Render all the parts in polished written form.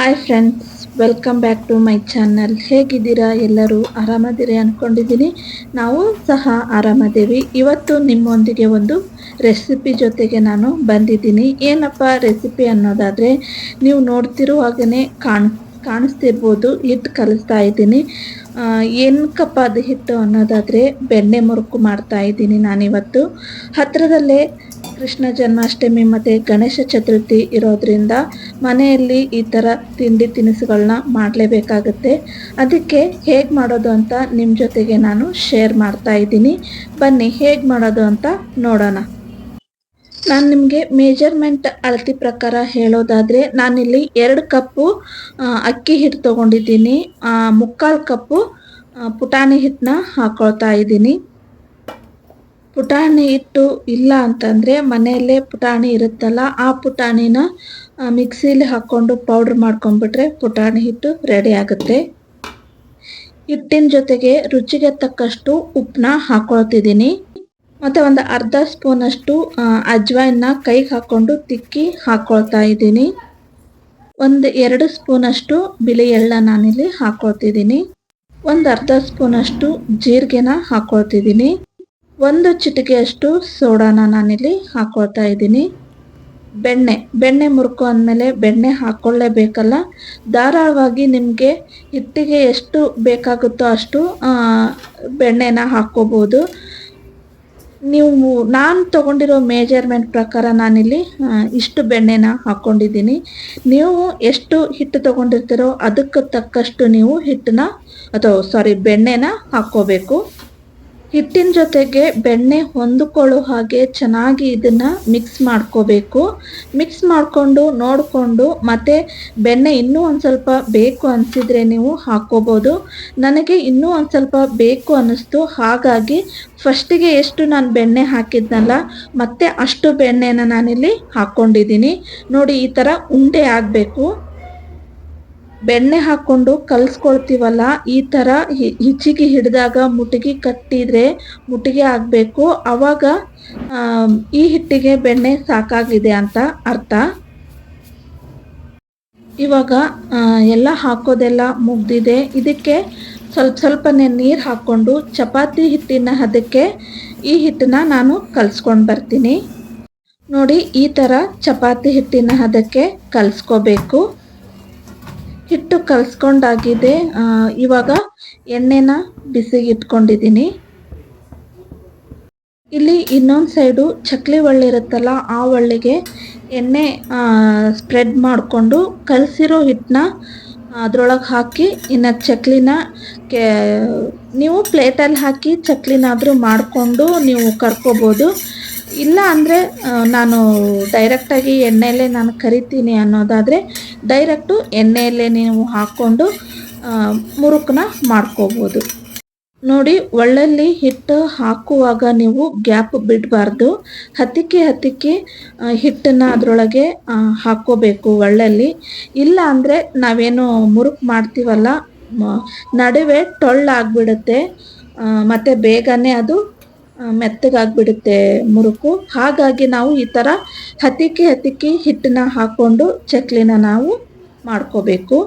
Hi friends, welcome back to my channel. ಹೇಗಿದ್ದೀರಾ? ಎಲ್ಲರೂ ಆರಾಮದಿರಿ ಅಂದ್ಕೊಂಡಿದ್ದೀನಿ. ನಾವು ಸಹ ಆರಾಮದೇವಿ. ಇವತ್ತು ನಿಮ್ಮೊಂದಿಗೆ ಒಂದು ರೆಸಿಪಿ ಜೊತೆಗೆ ನಾನು ಬಂದಿದ್ದೀನಿ. ಏನಪ್ಪ ರೆಸಿಪಿ ಅನ್ನೋದಾದರೆ, ನೀವು ನೋಡ್ತಿರುವಾಗನೇ ಕಾಣಿಸ್ತಿರ್ಬೋದು. ಹಿಟ್ಟು ಕಲಿಸ್ತಾ ಇದ್ದೀನಿ. ಏನಕ್ಕಪ್ಪ ಅದು ಹಿಟ್ಟು ಅನ್ನೋದಾದರೆ, ಬೆಣ್ಣೆ ಮುರುಕು ಮಾಡ್ತಾ ಇದ್ದೀನಿ ನಾನಿವತ್ತು. ಹತ್ತಿರದಲ್ಲೇ ಕೃಷ್ಣ ಜನ್ಮಾಷ್ಟಮಿ ಮತ್ತು ಗಣೇಶ ಚತುರ್ಥಿ ಇರೋದ್ರಿಂದ ಮನೆಯಲ್ಲಿ ಈ ಥರ ತಿಂಡಿ ತಿನಿಸುಗಳನ್ನ ಮಾಡಲೇಬೇಕಾಗುತ್ತೆ. ಅದಕ್ಕೆ ಹೇಗೆ ಮಾಡೋದು ಅಂತ ನಿಮ್ಮ ಜೊತೆಗೆ ನಾನು ಶೇರ್ ಮಾಡ್ತಾ ಇದ್ದೀನಿ. ಬನ್ನಿ ಹೇಗೆ ಮಾಡೋದು ಅಂತ ನೋಡೋಣ. ನಾನು ನಿಮಗೆ ಮೇಜರ್ಮೆಂಟ್ ಅಳತೆ ಪ್ರಕಾರ ಹೇಳೋದಾದರೆ, ನಾನಿಲ್ಲಿ 2 ಕಪ್ಪು ಅಕ್ಕಿ ಹಿಟ್ಟು ತೊಗೊಂಡಿದ್ದೀನಿ. 3/4 ಕಪ್ಪು ಪುಟಾಣಿ ಹಿಟ್ಟನ್ನ ಹಾಕ್ಕೊಳ್ತಾ ಇದ್ದೀನಿ. ಪುಟಾಣಿ ಹಿಟ್ಟು ಇಲ್ಲ ಅಂತಂದರೆ ಮನೆಯಲ್ಲೇ ಪುಟಾಣಿ ಇರುತ್ತಲ್ಲ, ಆ ಪುಟಾಣಿನ ಮಿಕ್ಸಿಲಿ ಹಾಕ್ಕೊಂಡು ಪೌಡ್ರ್ ಮಾಡ್ಕೊಂಡ್ಬಿಟ್ರೆ ಪುಟಾಣಿ ಹಿಟ್ಟು ರೆಡಿ ಆಗುತ್ತೆ. ಹಿಟ್ಟಿನ ಜೊತೆಗೆ ರುಚಿಗೆ ತಕ್ಕಷ್ಟು ಉಪ್ಪನ್ನ ಹಾಕ್ಕೊಳ್ತಿದ್ದೀನಿ. ಮತ್ತು ಒಂದು ಅರ್ಧ ಸ್ಪೂನಷ್ಟು ಅಜ್ವಾಯಿನ ಕೈಗೆ ಹಾಕ್ಕೊಂಡು ತಿಕ್ಕಿ ಹಾಕ್ಕೊಳ್ತಾ ಇದ್ದೀನಿ. ಒಂದು 2 ಸ್ಪೂನಷ್ಟು ಬಿಳಿ ಎಳ್ಳನ್ನ ನಾನಿಲ್ಲಿ ಹಾಕ್ಕೊಳ್ತಿದ್ದೀನಿ. ಒಂದು ಅರ್ಧ ಸ್ಪೂನಷ್ಟು ಜೀರಿಗೆನ ಹಾಕ್ಕೊಳ್ತಿದ್ದೀನಿ. 1 ಚಿಟಿಕೆಯಷ್ಟು ಸೋಡಾನ ನಾನಿಲ್ಲಿ ಹಾಕ್ಕೊಳ್ತಾ ಇದ್ದೀನಿ. ಬೆಣ್ಣೆ ಮುರುಕು ಅಂದಮೇಲೆ ಬೆಣ್ಣೆ ಹಾಕ್ಕೊಳ್ಳೇಬೇಕಲ್ಲ. ಧಾರಾಳವಾಗಿ ನಿಮಗೆ ಹಿಟ್ಟಿಗೆ ಎಷ್ಟು ಬೇಕಾಗುತ್ತೋ ಅಷ್ಟು ಬೆಣ್ಣೆನ ಹಾಕ್ಕೋಬೋದು. ನಾನು ತೊಗೊಂಡಿರೋ ಮೇಜರ್ಮೆಂಟ್ ಪ್ರಕಾರ ನಾನಿಲ್ಲಿ ಇಷ್ಟು ಬೆಣ್ಣೆನ ಹಾಕ್ಕೊಂಡಿದ್ದೀನಿ. ನೀವು ಎಷ್ಟು ಹಿಟ್ಟು ತೊಗೊಂಡಿರ್ತೀರೋ ಅದಕ್ಕೆ ತಕ್ಕಷ್ಟು ನೀವು ಬೆಣ್ಣೆನ ಹಾಕ್ಕೋಬೇಕು. ಹಿಟ್ಟಿನ ಜೊತೆಗೆ ಬೆಣ್ಣೆ ಹೊಂದಿಕೊಳ್ಳೋ ಹಾಗೆ ಚೆನ್ನಾಗಿ ಇದನ್ನು ಮಿಕ್ಸ್ ಮಾಡ್ಕೋಬೇಕು. ಮಿಕ್ಸ್ ಮಾಡಿಕೊಂಡು ನೋಡಿಕೊಂಡು ಮತ್ತು ಬೆಣ್ಣೆ ಇನ್ನೂ ಒಂದು ಸ್ವಲ್ಪ ಬೇಕು ಅನಿಸಿದರೆ ನೀವು ಹಾಕ್ಕೋಬೋದು. ನನಗೆ ಇನ್ನೂ ಒಂದು ಸ್ವಲ್ಪ ಬೇಕು ಅನ್ನಿಸ್ತು, ಹಾಗಾಗಿ ಫಸ್ಟಿಗೆ ಎಷ್ಟು ನಾನು ಬೆಣ್ಣೆ ಹಾಕಿದ್ನಲ್ಲ ಮತ್ತೆ ಅಷ್ಟು ಬೆಣ್ಣೆನ ನಾನಿಲ್ಲಿ ಹಾಕ್ಕೊಂಡಿದ್ದೀನಿ. ನೋಡಿ, ಈ ಥರ ಉಂಡೆ ಆಗಬೇಕು. ಬೆಣ್ಣೆ ಹಾಕ್ಕೊಂಡು ಕಲಿಸ್ಕೊಳ್ತೀವಲ್ಲ, ಈ ಥರ ಹಿಚ್ಚಿಗೆ ಹಿಡಿದಾಗ ಮುಟ್ಟಿಗೆ ಕಟ್ಟಿದರೆ ಮುಟ್ಟಿಗೆ ಆಗಬೇಕು. ಆವಾಗ ಈ ಹಿಟ್ಟಿಗೆ ಬೆಣ್ಣೆ ಸಾಕಾಗಿದೆ ಅಂತ ಅರ್ಥ. ಇವಾಗ ಎಲ್ಲ ಹಾಕೋದೆಲ್ಲ ಮುಗ್ದಿದೆ. ಇದಕ್ಕೆ ಸ್ವಲ್ಪನೇ ನೀರು ಹಾಕ್ಕೊಂಡು ಚಪಾತಿ ಹಿಟ್ಟಿನ ಹದಕ್ಕೆ ಈ ಹಿಟ್ಟನ್ನ ನಾನು ಕಲಿಸ್ಕೊಂಡು ಬರ್ತೀನಿ. ನೋಡಿ, ಈ ಥರ ಚಪಾತಿ ಹಿಟ್ಟಿನ ಹದಕ್ಕೆ ಕಲಿಸ್ಕೋಬೇಕು. ಹಿಟ್ಟು ಕಲಿಸ್ಕೊಂಡಾಗಿದೆ. ಇವಾಗ ಎಣ್ಣೆನ ಬಿಸಿಗೆ ಇಟ್ಕೊಂಡಿದ್ದೀನಿ. ಇಲ್ಲಿ ಇನ್ನೊಂದು ಸೈಡು ಚಕ್ಲಿ ಒಳ್ಳೆ ಇರುತ್ತಲ್ಲ, ಆ ಒಳ್ಳೆಗೆ ಎಣ್ಣೆ ಸ್ಪ್ರೆಡ್ ಮಾಡಿಕೊಂಡು ಕಲಸಿರೋ ಹಿಟ್ಟನ್ನ ಅದರೊಳಗೆ ಹಾಕಿ ಇನ್ನು ಚಕ್ಲಿನ ನೀವು ಪ್ಲೇಟಲ್ಲಿ ಹಾಕಿ ಚಕ್ಲಿನಾದರೂ ಮಾಡಿಕೊಂಡು ನೀವು ಕರ್ಕೋಬೋದು. ಇಲ್ಲ ಅಂದರೆ ನಾನು ಡೈರೆಕ್ಟಾಗಿ ಎಣ್ಣೆಯಲ್ಲೇ ನಾನು ಕರಿತೀನಿ ಅನ್ನೋದಾದರೆ ಡೈರೆಕ್ಟು ಎಣ್ಣೆಯಲ್ಲೇ ನೀವು ಹಾಕ್ಕೊಂಡು ಮುರುಕನ್ನ ಮಾಡ್ಕೋಬೋದು. ನೋಡಿ, ಒಳ್ಳಲ್ಲಿ ಹಿಟ್ಟು ಹಾಕುವಾಗ ನೀವು ಗ್ಯಾಪ್ ಬಿಡಬಾರ್ದು. ಹತ್ತಿಕ್ಕೆ ಹಿಟ್ಟನ್ನು ಅದರೊಳಗೆ ಹಾಕ್ಕೋಬೇಕು ಒಳ್ಳಲ್ಲಿ. ಇಲ್ಲ ಅಂದರೆ ನಾವೇನು ಮುರುಕು ಮಾಡ್ತೀವಲ್ಲ, ನಡುವೆ ಟೊಳ್ಳಾಗ್ಬಿಡುತ್ತೆ ಮತ್ತು ಬೇಗನೆ ಅದು ಮೆತ್ತಗಾಗ್ಬಿಡುತ್ತೆ ಮುರುಕು. ಹಾಗಾಗಿ ನಾವು ಈ ಥರ ಹತ್ತಿಕ್ಕೆ ಹಿಟ್ಟನ್ನ ಹಾಕ್ಕೊಂಡು ಚಕ್ಲಿನ ನಾವು ಮಾಡ್ಕೋಬೇಕು.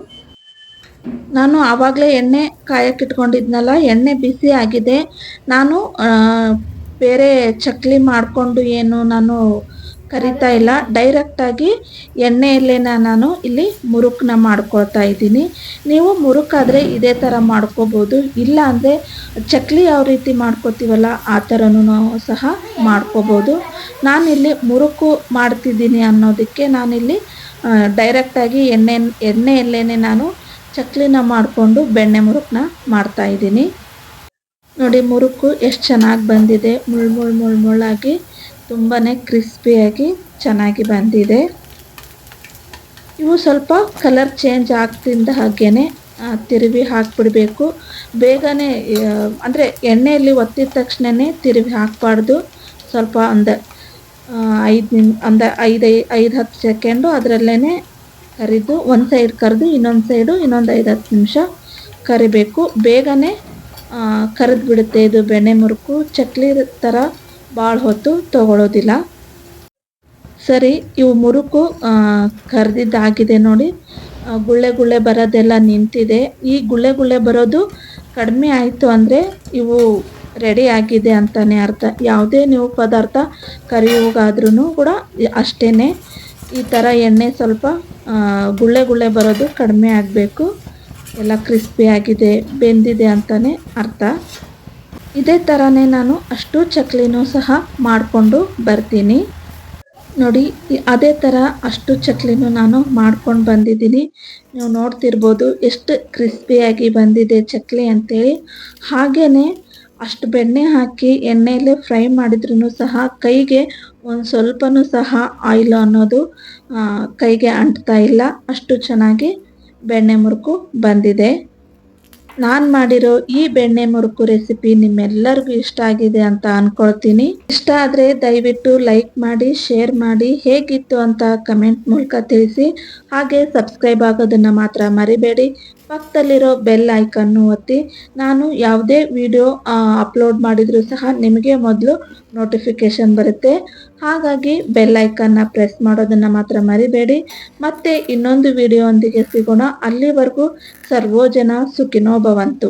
ನಾನು ಆವಾಗಲೇ ಎಣ್ಣೆ ಕಾಯಕ್ಕೆ ಇಟ್ಕೊಂಡಿದ್ನಲ್ಲ, ಎಣ್ಣೆ ಬಿಸಿ ಆಗಿದೆ. ನಾನು ಬೇರೆ ಚಕ್ಲಿ ಮಾಡಿಕೊಂಡು ಏನು ನಾನು ಕರಿತಾ ಇಲ್ಲ, ಡೈರೆಕ್ಟಾಗಿ ಎಣ್ಣೆಯಲ್ಲೇ ನಾನು ಇಲ್ಲಿ ಮುರುಕನ್ನ ಮಾಡ್ಕೊಳ್ತಾ ಇದ್ದೀನಿ. ನೀವು ಮುರುಕಾದರೆ ಇದೇ ಥರ ಮಾಡ್ಕೋಬೋದು. ಇಲ್ಲ ಅಂದರೆ ಚಕ್ಲಿ ಯಾವ ರೀತಿ ಮಾಡ್ಕೋತೀವಲ್ಲ ಆ ಥರನೂ ಸಹ ಮಾಡ್ಕೋಬೋದು. ನಾನಿಲ್ಲಿ ಮುರುಕು ಮಾಡ್ತಿದ್ದೀನಿ ಅನ್ನೋದಕ್ಕೆ ನಾನಿಲ್ಲಿ ಡೈರೆಕ್ಟಾಗಿ ಎಣ್ಣೆಯಲ್ಲೇ ನಾನು ಚಕ್ಲಿನ ಮಾಡಿಕೊಂಡು ಬೆಣ್ಣೆ ಮುರುಕನ್ನ ಮಾಡ್ತಾಯಿದ್ದೀನಿ. ನೋಡಿ, ಮುರುಕು ಎಷ್ಟು ಚೆನ್ನಾಗಿ ಬಂದಿದೆ. ಮುಳ್ಳಾಗಿ ತುಂಬಾ ಕ್ರಿಸ್ಪಿಯಾಗಿ ಚೆನ್ನಾಗಿ ಬಂದಿದೆ. ಇವು ಸ್ವಲ್ಪ ಕಲರ್ ಚೇಂಜ್ ಆಗ್ತಿದ್ದ ಹಾಗೇ ತಿರುವಿ ಹಾಕಿಬಿಡಬೇಕು. ಬೇಗನೆ ಅಂದರೆ ಎಣ್ಣೆಯಲ್ಲಿ ಒತ್ತಿದ ತಕ್ಷಣವೇ ತಿರುವಿ ಹಾಕಬಾರ್ದು. ಸ್ವಲ್ಪ ಒಂದು 5-10 ಸೆಕೆಂಡು ಅದರಲ್ಲೇ ಕರಿದು ಒಂದು ಸೈಡ್ ಕರೆದು ಇನ್ನೊಂದು 5-10 ನಿಮಿಷ ಕರಿಬೇಕು. ಬೇಗನೆ ಕರೆದು ಬಿಡುತ್ತೆ ಇದು ಬೆಣ್ಣೆ ಮುರುಕು. ಚಕ್ಲಿ ಥರ ಭಾಳ ಹೊತ್ತು ತಗೊಳ್ಳೋದಿಲ್ಲ. ಸರಿ, ಇವು ಮುರುಕು ಕರೆದಿದ್ದಾಗಿದೆ ನೋಡಿ. ಗುಳ್ಳೆ ಗುಳ್ಳೆ ಬರೋದೆಲ್ಲ ನಿಂತಿದೆ. ಈ ಗುಳ್ಳೆ ಗುಳ್ಳೆ ಬರೋದು ಕಡಿಮೆ ಆಯಿತು ಅಂದರೆ ಇವು ರೆಡಿ ಆಗಿದೆ ಅಂತಲೇ ಅರ್ಥ. ಯಾವುದೇ ನೀವು ಪದಾರ್ಥ ಕರಿಯುವಾಗಾದ್ರೂ ಕೂಡ ಅಷ್ಟೇ, ಈ ಥರ ಎಣ್ಣೆ ಸ್ವಲ್ಪ ಗುಳ್ಳೆ ಗುಳ್ಳೆ ಬರೋದು ಕಡಿಮೆ ಆಗಬೇಕು. ಎಲ್ಲ ಕ್ರಿಸ್ಪಿ ಆಗಿದೆ, ಬೆಂದಿದೆ ಅಂತಲೇ ಅರ್ಥ. ಇದೇ ಥರನೇ ನಾನು ಅಷ್ಟು ಚಕ್ಲಿನೂ ಸಹ ಮಾಡಿಕೊಂಡು ಬರ್ತೀನಿ. ನೋಡಿ, ಅದೇ ಥರ ಅಷ್ಟು ಚಕ್ಲಿನೂ ನಾನು ಮಾಡ್ಕೊಂಡು ಬಂದಿದ್ದೀನಿ. ನೀವು ನೋಡ್ತಿರ್ಬೋದು ಎಷ್ಟು ಕ್ರಿಸ್ಪಿಯಾಗಿ ಬಂದಿದೆ ಚಕ್ಲಿ ಅಂತೇಳಿ. ಹಾಗೆಯೇ ಅಷ್ಟು ಬೆಣ್ಣೆ ಹಾಕಿ ಎಣ್ಣೆಯಲ್ಲೇ ಫ್ರೈ ಮಾಡಿದ್ರೂ ಸಹ ಕೈಗೆ ಒಂದು ಸ್ವಲ್ಪನೂ ಸಹ ಆಯಿಲ್ ಅನ್ನೋದು ಕೈಗೆ ಅಂಟ್ತಾ ಇಲ್ಲ. ಅಷ್ಟು ಚೆನ್ನಾಗಿ ಬೆಣ್ಣೆ ಮುರುಕು ಬಂದಿದೆ. ನಾನು ಮಾಡಿರೋ ಈ ಬೆಣ್ಣೆ ಮುರುಕು ರೆಸಿಪಿ ನಿಮ್ಮೆಲ್ಲರಿಗೂ ಇಷ್ಟ ಆಗಿದೆ ಅಂತ ಅಂದ್ಕೊಳ್ತೀನಿ. ಇಷ್ಟ ಆದರೆ ದಯವಿಟ್ಟು ಲೈಕ್ ಮಾಡಿ, ಶೇರ್ ಮಾಡಿ, ಹೇಗಿತ್ತು ಅಂತ ಕಮೆಂಟ್ ಮೂಲಕ ತಿಳಿಸಿ. ಹಾಗೆ ಸಬ್ಸ್ಕ್ರೈಬ್ ಆಗೋದನ್ನು ಮಾತ್ರ ಮರಿಬೇಡಿ. ಪಕ್ಕದಲ್ಲಿರೋ ಬೆಲ್ ಐಕನ್ನು ಒತ್ತಿ. ನಾನು ಯಾವುದೇ ವಿಡಿಯೋ ಅಪ್ಲೋಡ್ ಮಾಡಿದರೂ ಸಹ ನಿಮಗೆ ಮೊದಲು ನೋಟಿಫಿಕೇಷನ್ ಬರುತ್ತೆ. ಹಾಗಾಗಿ ಬೆಲ್ ಐಕನ್ನ ಪ್ರೆಸ್ ಮಾಡೋದನ್ನು ಮಾತ್ರ ಮರಿಬೇಡಿ. ಮತ್ತೆ ಇನ್ನೊಂದು ವಿಡಿಯೋ ಒಂದಿಗೆ ಸಿಗೋಣ. ಅಲ್ಲಿವರೆಗೂ ಸರ್ವೋ ಜನ ಸುಖಿನೋ ಭವಂತು.